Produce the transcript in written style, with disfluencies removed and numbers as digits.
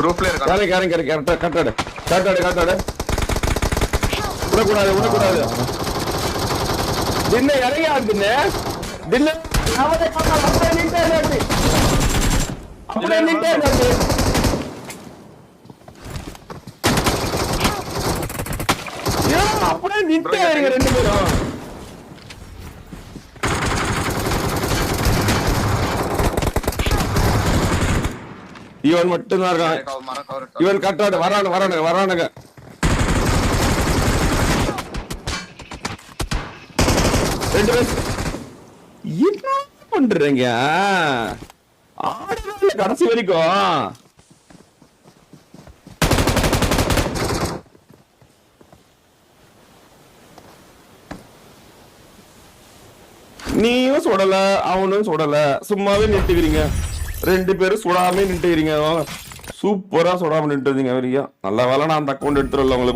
ரூஃப்ல இருக்கா? கட்டாடு. விடக்கூடாது. தின்ன இறங்கி ஆடுதுன்னு. தின்ன அப்படியே நின்ட்டே. அப்படியே நின்ட்டே இருங்க 2 பேரும். இவன் மட்டும் தான் இருக்கான். இவன் கட்டாடு வரானுங்க. என்ன பண்றீங்க கடைசி வரைக்கும்? நீயும் சுடல, அவனும் சுடல, சும்மாவே நின்றுக்கிறீங்க. 2 பேரும் சுடாம நின்றுக்கிறீங்க. சூப்பரா சுடாம நின்றுங்க. நல்ல வேலை நான் அந்த அக்கௌண்ட் எடுத்துடல உங்களுக்கு.